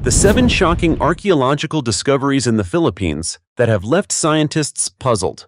The 7 shocking archaeological discoveries in the Philippines that have left scientists puzzled.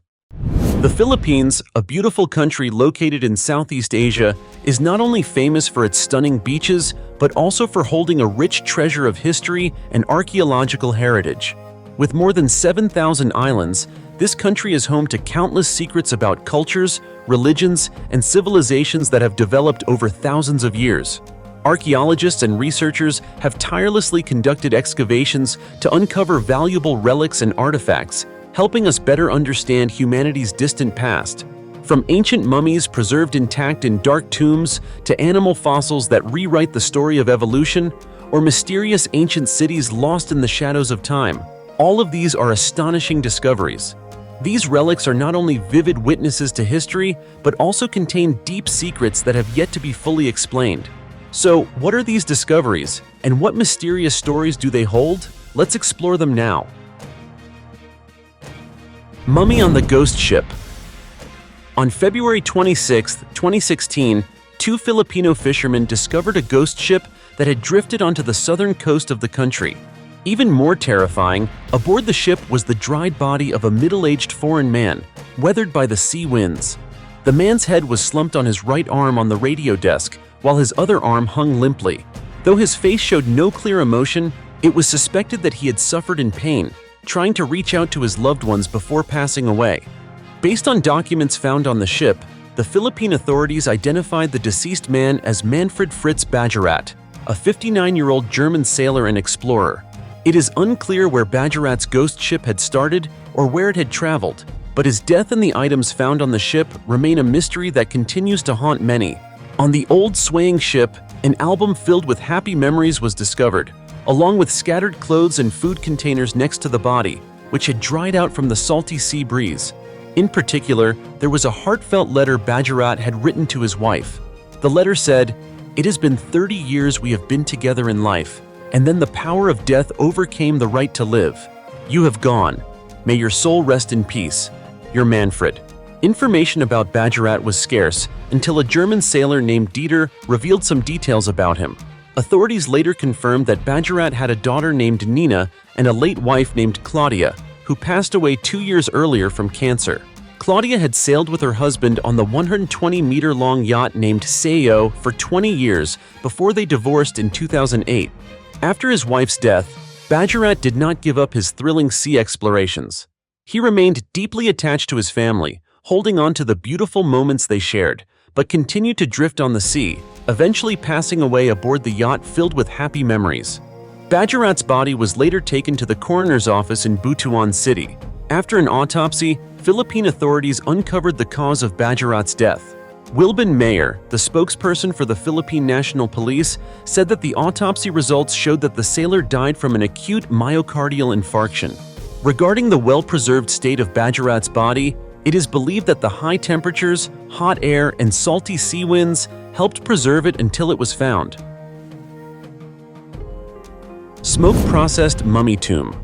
The Philippines, a beautiful country located in Southeast Asia, is not only famous for its stunning beaches, but also for holding a rich treasure of history and archaeological heritage. With more than 7,000 islands, this country is home to countless secrets about cultures, religions, and civilizations that have developed over thousands of years. Archaeologists and researchers have tirelessly conducted excavations to uncover valuable relics and artifacts, helping us better understand humanity's distant past. From ancient mummies preserved intact in dark tombs to animal fossils that rewrite the story of evolution, or mysterious ancient cities lost in the shadows of time, all of these are astonishing discoveries. These relics are not only vivid witnesses to history, but also contain deep secrets that have yet to be fully explained. So, what are these discoveries, and what mysterious stories do they hold? Let's explore them now. Mummy on the Ghost Ship. On February 26, 2016, 2 Filipino fishermen discovered a ghost ship that had drifted onto the southern coast of the country. Even more terrifying, aboard the ship was the dried body of a middle-aged foreign man, weathered by the sea winds. The man's head was slumped on his right arm on the radio desk, while his other arm hung limply. Though his face showed no clear emotion, it was suspected that he had suffered in pain, trying to reach out to his loved ones before passing away. Based on documents found on the ship, the Philippine authorities identified the deceased man as Manfred Fritz Bajorat, a 59-year-old German sailor and explorer. It is unclear where Bajorat's ghost ship had started or where it had traveled, but his death and the items found on the ship remain a mystery that continues to haunt many. On the old swaying ship, an album filled with happy memories was discovered, along with scattered clothes and food containers next to the body, which had dried out from the salty sea breeze. In particular, there was a heartfelt letter Bajorat had written to his wife. The letter said, "It has been 30 years we have been together in life, and then the power of death overcame the right to live. You have gone. May your soul rest in peace. Your Manfred." Information about Bajorat was scarce until a German sailor named Dieter revealed some details about him. Authorities later confirmed that Bajorat had a daughter named Nina and a late wife named Claudia, who passed away 2 years earlier from cancer. Claudia had sailed with her husband on the 120-meter-long yacht named Sayo for 20 years before they divorced in 2008. After his wife's death, Bajorat did not give up his thrilling sea explorations. He remained deeply attached to his family, holding on to the beautiful moments they shared, but continued to drift on the sea, eventually passing away aboard the yacht filled with happy memories. Bajorat's body was later taken to the coroner's office in Butuan City. After an autopsy, Philippine authorities uncovered the cause of Bajorat's death. Wilbin Mayer, the spokesperson for the Philippine National Police, said that the autopsy results showed that the sailor died from an acute myocardial infarction. Regarding the well-preserved state of Bajorat's body, it is believed that the high temperatures, hot air, and salty sea winds helped preserve it until it was found. Smoke-processed mummy tomb.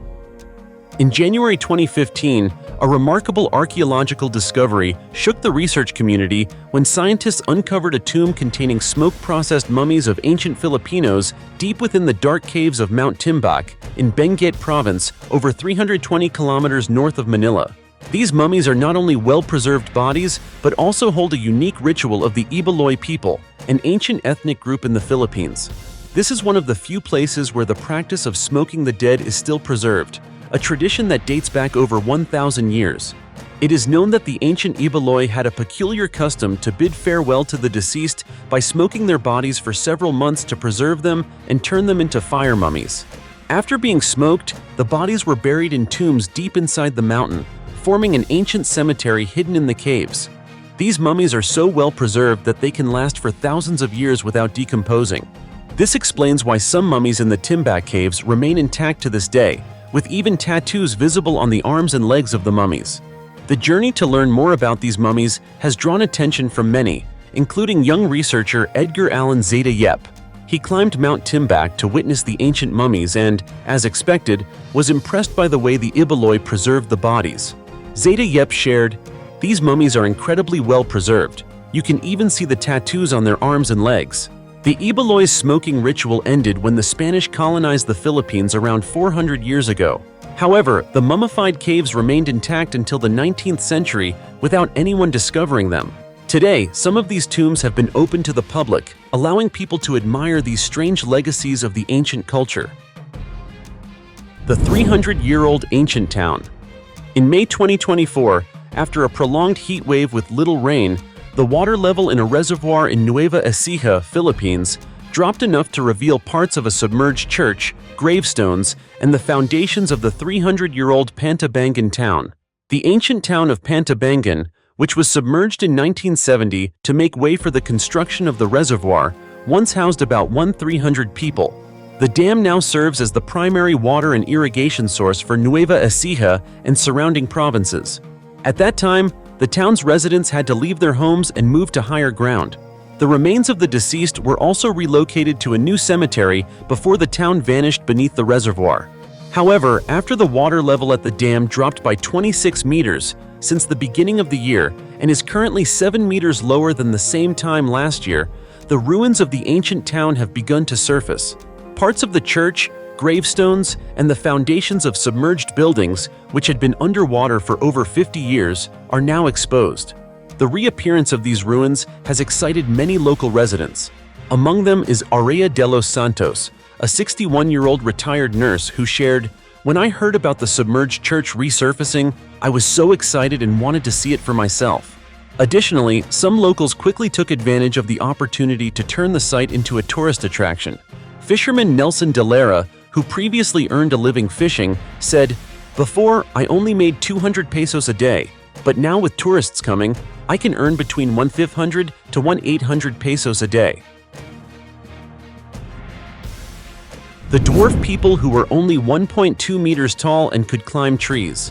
In January 2015, a remarkable archaeological discovery shook the research community when scientists uncovered a tomb containing smoke-processed mummies of ancient Filipinos deep within the dark caves of Mount Timbak in Benguet Province, over 320 kilometers north of Manila. These mummies are not only well-preserved bodies, but also hold a unique ritual of the Ibaloy people, an ancient ethnic group in the Philippines. This is one of the few places where the practice of smoking the dead is still preserved, a tradition that dates back over 1,000 years. It is known that the ancient Ibaloy had a peculiar custom to bid farewell to the deceased by smoking their bodies for several months to preserve them and turn them into fire mummies. After being smoked, the bodies were buried in tombs deep inside the mountain, forming an ancient cemetery hidden in the caves. These mummies are so well preserved that they can last for thousands of years without decomposing. This explains why some mummies in the Timbak caves remain intact to this day, with even tattoos visible on the arms and legs of the mummies. The journey to learn more about these mummies has drawn attention from many, including young researcher Edgar Allan Zeta Yep. He climbed Mount Timbak to witness the ancient mummies and, as expected, was impressed by the way the Ibaloy preserved the bodies. Zeta Yep shared, "These mummies are incredibly well preserved. You can even see the tattoos on their arms and legs." The Ibaloy smoking ritual ended when the Spanish colonized the Philippines around 400 years ago. However, the mummified caves remained intact until the 19th century without anyone discovering them. Today, some of these tombs have been opened to the public, allowing people to admire these strange legacies of the ancient culture. The 300-year-old ancient town. In May 2024, after a prolonged heat wave with little rain, the water level in a reservoir in Nueva Ecija, Philippines, dropped enough to reveal parts of a submerged church, gravestones, and the foundations of the 300-year-old Pantabangan town. The ancient town of Pantabangan, which was submerged in 1970 to make way for the construction of the reservoir, once housed about 1,300 people. The dam now serves as the primary water and irrigation source for Nueva Ecija and surrounding provinces. At that time, the town's residents had to leave their homes and move to higher ground. The remains of the deceased were also relocated to a new cemetery before the town vanished beneath the reservoir. However, after the water level at the dam dropped by 26 meters since the beginning of the year and is currently 7 meters lower than the same time last year, the ruins of the ancient town have begun to surface. Parts of the church, gravestones, and the foundations of submerged buildings, which had been underwater for over 50 years, are now exposed. The reappearance of these ruins has excited many local residents. Among them is Aurea de los Santos, a 61-year-old retired nurse who shared, "When I heard about the submerged church resurfacing, I was so excited and wanted to see it for myself." Additionally, some locals quickly took advantage of the opportunity to turn the site into a tourist attraction. Fisherman Nelson de Lara, who previously earned a living fishing, said, "Before, I only made 200 pesos a day, but now with tourists coming, I can earn between 1,500 to 1,800 pesos a day." The dwarf people who were only 1.2 meters tall and could climb trees.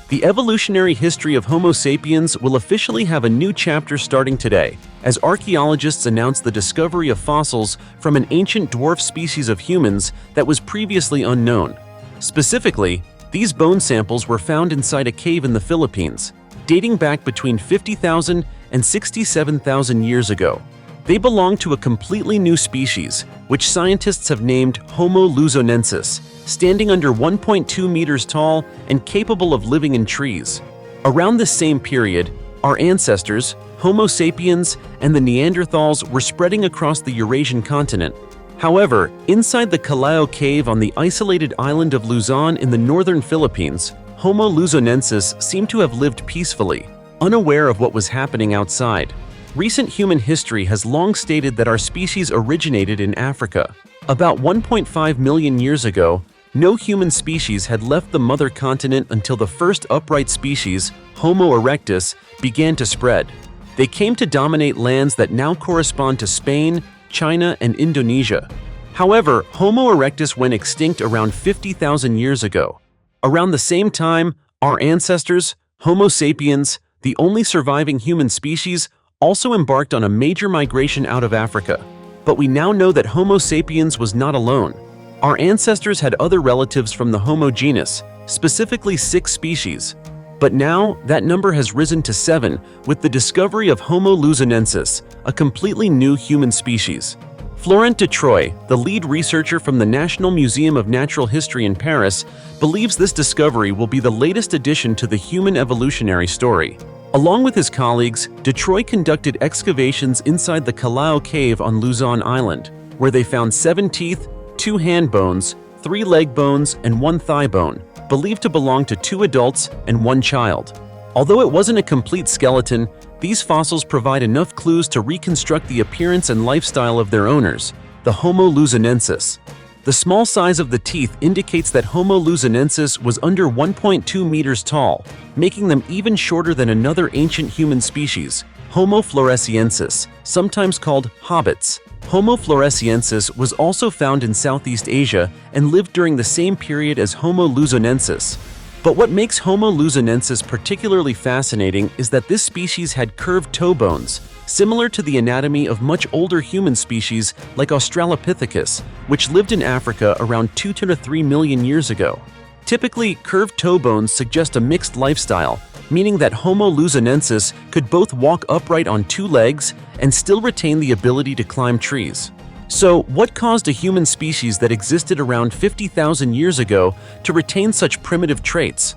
The evolutionary history of Homo sapiens will officially have a new chapter starting today, as archaeologists announce the discovery of fossils from an ancient dwarf species of humans that was previously unknown. Specifically, these bone samples were found inside a cave in the Philippines, dating back between 50,000 and 67,000 years ago. They belong to a completely new species, which scientists have named Homo luzonensis, standing under 1.2 meters tall and capable of living in trees. Around this same period, our ancestors, Homo sapiens, and the Neanderthals were spreading across the Eurasian continent. However, inside the Callao cave on the isolated island of Luzon in the northern Philippines, Homo luzonensis seemed to have lived peacefully, unaware of what was happening outside. Recent human history has long stated that our species originated in Africa. About 1.5 million years ago, no human species had left the mother continent until the first upright species, Homo erectus, began to spread. They came to dominate lands that now correspond to Spain, China, and Indonesia. However, Homo erectus went extinct around 50,000 years ago. Around the same time, our ancestors, Homo sapiens, the only surviving human species, also embarked on a major migration out of Africa. But we now know that Homo sapiens was not alone. Our ancestors had other relatives from the Homo genus, specifically 6 species. But now, that number has risen to 7 with the discovery of Homo luzonensis, a completely new human species. Florent Detroy, the lead researcher from the National Museum of Natural History in Paris, believes this discovery will be the latest addition to the human evolutionary story. Along with his colleagues, Detroit conducted excavations inside the Callao cave on Luzon Island, where they found 7 teeth, 2 hand bones, 3 leg bones, and 1 thigh bone, believed to belong to 2 adults and 1 child. Although it wasn't a complete skeleton, these fossils provide enough clues to reconstruct the appearance and lifestyle of their owners, the Homo luzonensis. The small size of the teeth indicates that Homo luzonensis was under 1.2 meters tall, making them even shorter than another ancient human species, Homo floresiensis, sometimes called hobbits. Homo floresiensis was also found in Southeast Asia and lived during the same period as Homo luzonensis. But what makes Homo luzonensis particularly fascinating is that this species had curved toe bones, similar to the anatomy of much older human species like Australopithecus, which lived in Africa around 2 to 3 million years ago. Typically, curved toe bones suggest a mixed lifestyle, meaning that Homo luzonensis could both walk upright on two legs and still retain the ability to climb trees. So, what caused a human species that existed around 50,000 years ago to retain such primitive traits?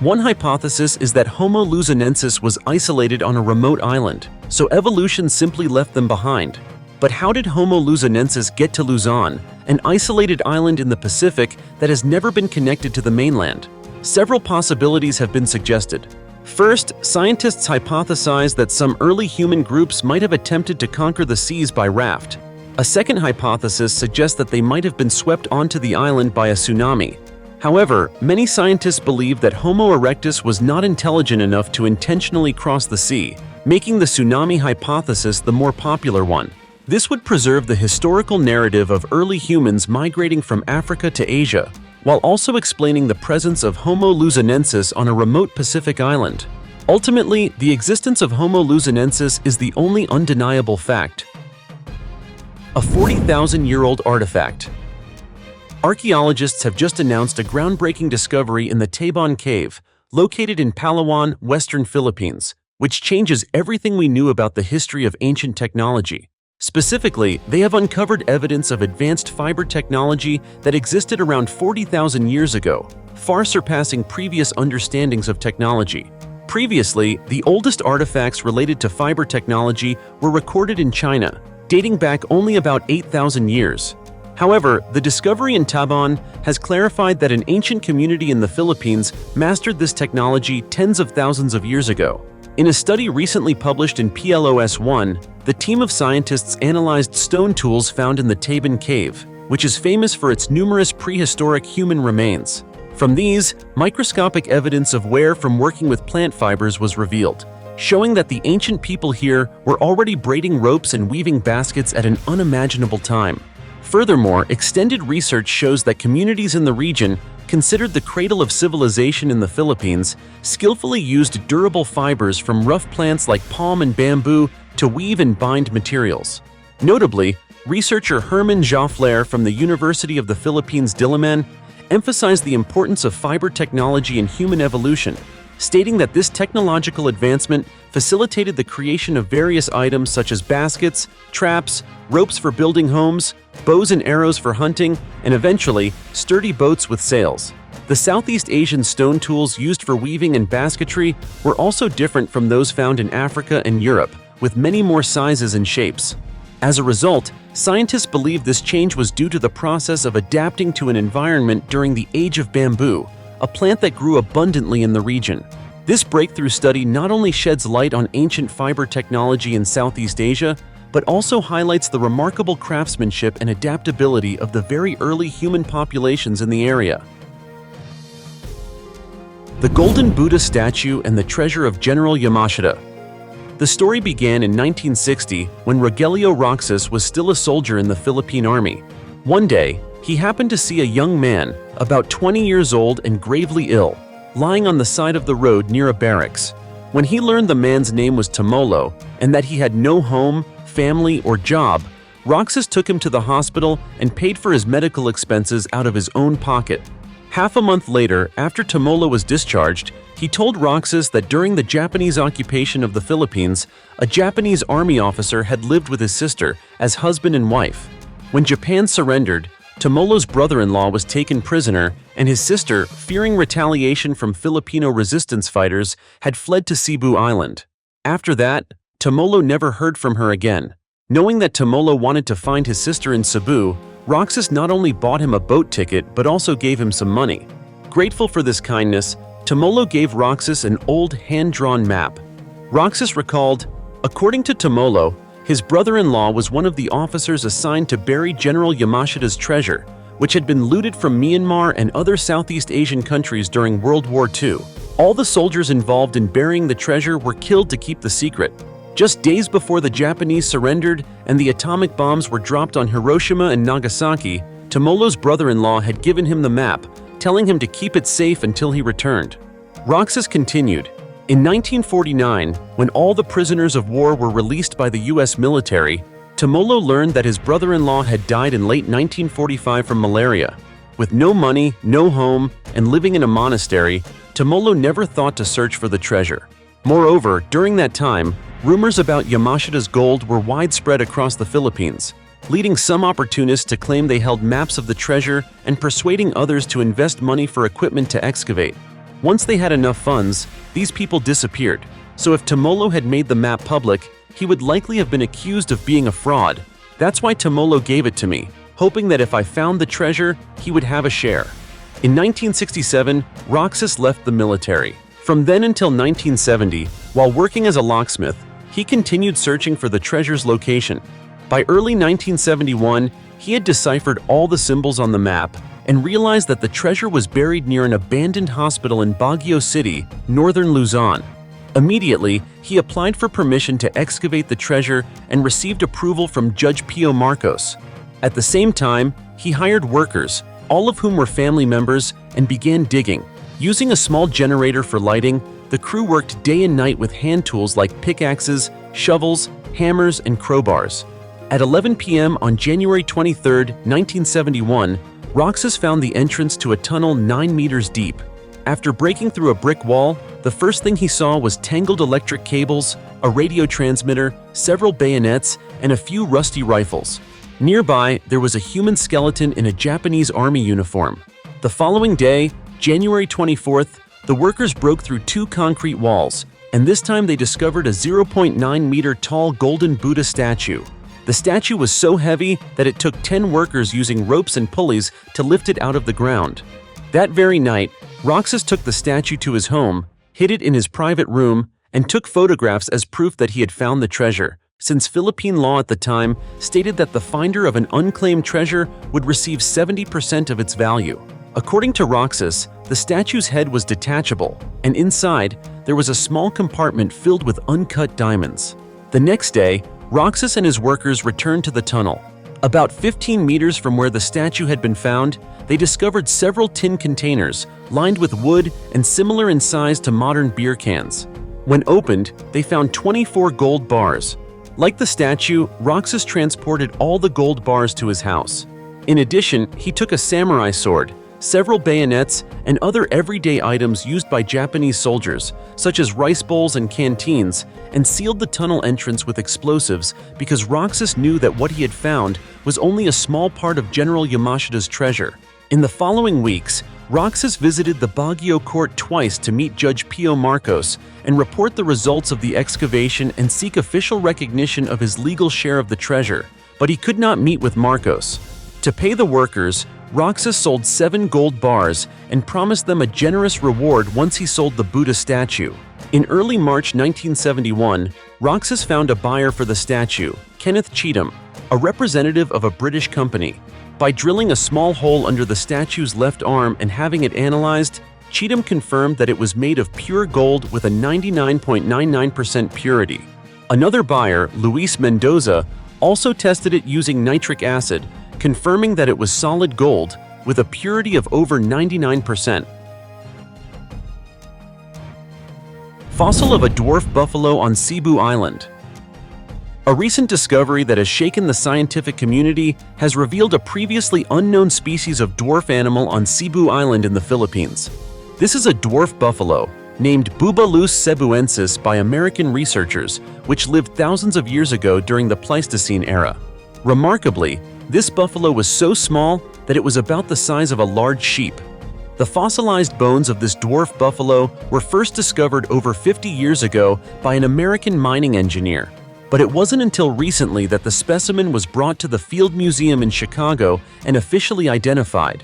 One hypothesis is that Homo luzonensis was isolated on a remote island, so evolution simply left them behind. But how did Homo luzonensis get to Luzon, an isolated island in the Pacific that has never been connected to the mainland? Several possibilities have been suggested. First, scientists hypothesize that some early human groups might have attempted to conquer the seas by raft. A second hypothesis suggests that they might have been swept onto the island by a tsunami. However, many scientists believe that Homo erectus was not intelligent enough to intentionally cross the sea, making the tsunami hypothesis the more popular one. This would preserve the historical narrative of early humans migrating from Africa to Asia, while also explaining the presence of Homo luzonensis on a remote Pacific island. Ultimately, the existence of Homo luzonensis is the only undeniable fact. A 40,000-year-old artifact. Archaeologists have just announced a groundbreaking discovery in the Taban Cave, located in Palawan, Western Philippines, which changes everything we knew about the history of ancient technology. Specifically, they have uncovered evidence of advanced fiber technology that existed around 40,000 years ago, far surpassing previous understandings of technology. Previously, the oldest artifacts related to fiber technology were recorded in China, dating back only about 8,000 years. However, the discovery in Taban has clarified that an ancient community in the Philippines mastered this technology tens of thousands of years ago. In a study recently published in PLOS One, the team of scientists analyzed stone tools found in the Taban Cave, which is famous for its numerous prehistoric human remains. From these, microscopic evidence of wear from working with plant fibers was revealed, showing that the ancient people here were already braiding ropes and weaving baskets at an unimaginable time. Furthermore, extended research shows that communities in the region, considered the cradle of civilization in the Philippines, skillfully used durable fibers from rough plants like palm and bamboo to weave and bind materials. Notably, researcher Herman Joffler from the University of the Philippines Diliman emphasized the importance of fiber technology in human evolution, stating that this technological advancement facilitated the creation of various items such as baskets, traps, ropes for building homes, bows and arrows for hunting, and eventually, sturdy boats with sails. The Southeast Asian stone tools used for weaving and basketry were also different from those found in Africa and Europe, with many more sizes and shapes. As a result, scientists believe this change was due to the process of adapting to an environment during the Age of Bamboo, a plant that grew abundantly in the region. This breakthrough study not only sheds light on ancient fiber technology in Southeast Asia, but also highlights the remarkable craftsmanship and adaptability of the very early human populations in the area. The Golden Buddha Statue and the Treasure of General Yamashita. The story began in 1960 when Rogelio Roxas was still a soldier in the Philippine Army. One day, he happened to see a young man, about 20 years old and gravely ill, lying on the side of the road near a barracks. When he learned the man's name was Tomolo and that he had no home, family, or job, Roxas took him to the hospital and paid for his medical expenses out of his own pocket. Half a month later, after Tomolo was discharged, he told Roxas that during the Japanese occupation of the Philippines, a Japanese army officer had lived with his sister as husband and wife. When Japan surrendered, Tomolo's brother-in-law was taken prisoner, and his sister, fearing retaliation from Filipino resistance fighters, had fled to Cebu Island. After that, Tomolo never heard from her again. Knowing that Tomolo wanted to find his sister in Cebu, Roxas not only bought him a boat ticket but also gave him some money. Grateful for this kindness, Tomolo gave Roxas an old hand-drawn map. Roxas recalled, according to Tomolo, his brother-in-law was one of the officers assigned to bury General Yamashita's treasure, which had been looted from Myanmar and other Southeast Asian countries during World War II. All the soldiers involved in burying the treasure were killed to keep the secret. Just days before the Japanese surrendered and the atomic bombs were dropped on Hiroshima and Nagasaki, Tomolo's brother-in-law had given him the map, telling him to keep it safe until he returned. Roxas continued, in 1949, when all the prisoners of war were released by the U.S. military, Tomolo learned that his brother-in-law had died in late 1945 from malaria. With no money, no home, and living in a monastery, Tomolo never thought to search for the treasure. Moreover, during that time, rumors about Yamashita's gold were widespread across the Philippines, leading some opportunists to claim they held maps of the treasure and persuading others to invest money for equipment to excavate. Once they had enough funds, these people disappeared. So if Tomolo had made the map public, he would likely have been accused of being a fraud. That's why Tomolo gave it to me, hoping that if I found the treasure, he would have a share. In 1967, Roxas left the military. From then until 1970, while working as a locksmith, he continued searching for the treasure's location. By early 1971, he had deciphered all the symbols on the map and realized that the treasure was buried near an abandoned hospital in Baguio City, northern Luzon. Immediately, he applied for permission to excavate the treasure and received approval from Judge Pio Marcos. At the same time, he hired workers, all of whom were family members, and began digging. Using a small generator for lighting, the crew worked day and night with hand tools like pickaxes, shovels, hammers, and crowbars. At 11 p.m. on January 23, 1971, Roxas found the entrance to a tunnel 9 meters deep. After breaking through a brick wall, the first thing he saw was tangled electric cables, a radio transmitter, several bayonets, and a few rusty rifles. Nearby, there was a human skeleton in a Japanese army uniform. The following day, January 24th, the workers broke through 2 concrete walls, and this time they discovered a 0.9-meter tall golden Buddha statue. The statue was so heavy that it took 10 workers using ropes and pulleys to lift it out of the ground. That very night, Roxas took the statue to his home, hid it in his private room, and took photographs as proof that he had found the treasure, since Philippine law at the time stated that the finder of an unclaimed treasure would receive 70% of its value. According to Roxas, the statue's head was detachable, and inside, there was a small compartment filled with uncut diamonds. The next day, Roxas and his workers returned to the tunnel. About 15 meters from where the statue had been found, they discovered several tin containers lined with wood and similar in size to modern beer cans. When opened, they found 24 gold bars. Like the statue, Roxas transported all the gold bars to his house. In addition, he took a samurai sword, several bayonets, and other everyday items used by Japanese soldiers, such as rice bowls and canteens, and sealed the tunnel entrance with explosives because Roxas knew that what he had found was only a small part of General Yamashita's treasure. In the following weeks, Roxas visited the Baguio court twice to meet Judge Pio Marcos and report the results of the excavation and seek official recognition of his legal share of the treasure, but he could not meet with Marcos. To pay the workers, Roxas sold 7 gold bars and promised them a generous reward once he sold the Buddha statue. In early March 1971, Roxas found a buyer for the statue, Kenneth Cheatham, a representative of a British company. By drilling a small hole under the statue's left arm and having it analyzed, Cheatham confirmed that it was made of pure gold with a 99.99% purity. Another buyer, Luis Mendoza, also tested it using nitric acid, confirming that it was solid gold with a purity of over 99%. Fossil of a dwarf buffalo on Cebu Island. A recent discovery that has shaken the scientific community has revealed a previously unknown species of dwarf animal on Cebu Island in the Philippines. This is a dwarf buffalo, named Bubalus cebuensis by American researchers, which lived thousands of years ago during the Pleistocene era. Remarkably, this buffalo was so small that it was about the size of a large sheep. The fossilized bones of this dwarf buffalo were first discovered over 50 years ago by an American mining engineer. But it wasn't until recently that the specimen was brought to the Field Museum in Chicago and officially identified.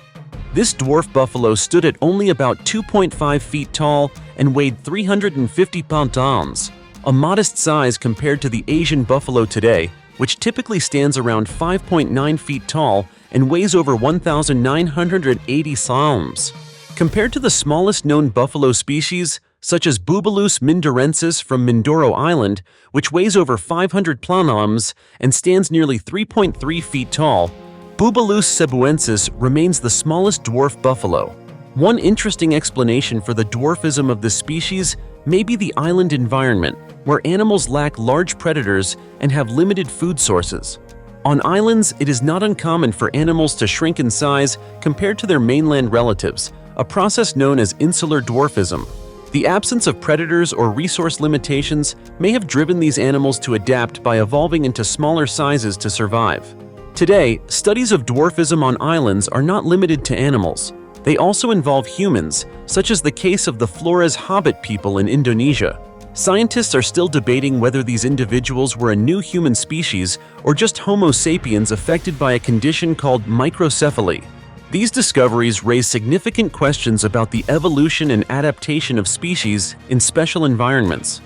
This dwarf buffalo stood at only about 2.5 feet tall and weighed 350 pounds, a modest size compared to the Asian buffalo today, which typically stands around 5.9 feet tall and weighs over 1,980 pounds. Compared to the smallest known buffalo species, such as Bubalus mindorensis from Mindoro Island, which weighs over 500 pounds and stands nearly 3.3 feet tall, Bubalus cebuensis remains the smallest dwarf buffalo. One interesting explanation for the dwarfism of this species may be the island environment, where animals lack large predators and have limited food sources. On islands, it is not uncommon for animals to shrink in size compared to their mainland relatives, a process known as insular dwarfism. The absence of predators or resource limitations may have driven these animals to adapt by evolving into smaller sizes to survive. Today, studies of dwarfism on islands are not limited to animals. They also involve humans, such as the case of the Flores hobbit people in Indonesia. Scientists are still debating whether these individuals were a new human species or just Homo sapiens affected by a condition called microcephaly. These discoveries raise significant questions about the evolution and adaptation of species in special environments.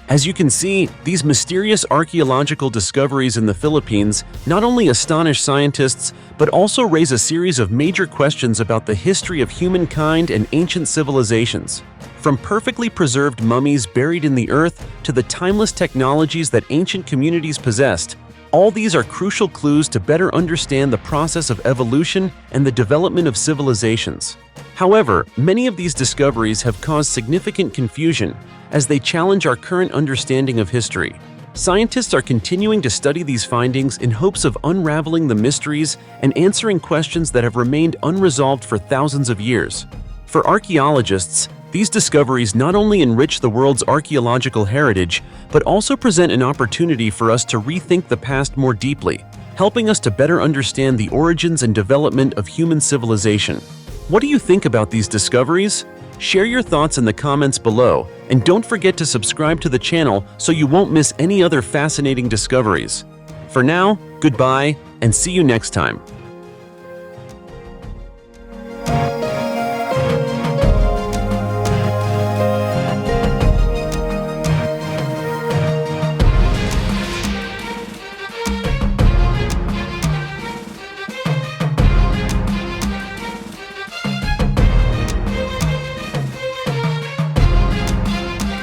As you can see, these mysterious archaeological discoveries in the Philippines not only astonish scientists, but also raise a series of major questions about the history of humankind and ancient civilizations. From perfectly preserved mummies buried in the earth to the timeless technologies that ancient communities possessed, all these are crucial clues to better understand the process of evolution and the development of civilizations. However, many of these discoveries have caused significant confusion as they challenge our current understanding of history. Scientists are continuing to study these findings in hopes of unraveling the mysteries and answering questions that have remained unresolved for thousands of years. For archaeologists, these discoveries not only enrich the world's archaeological heritage, but also present an opportunity for us to rethink the past more deeply, helping us to better understand the origins and development of human civilization. What do you think about these discoveries? Share your thoughts in the comments below, and don't forget to subscribe to the channel so you won't miss any other fascinating discoveries. For now, goodbye, and see you next time.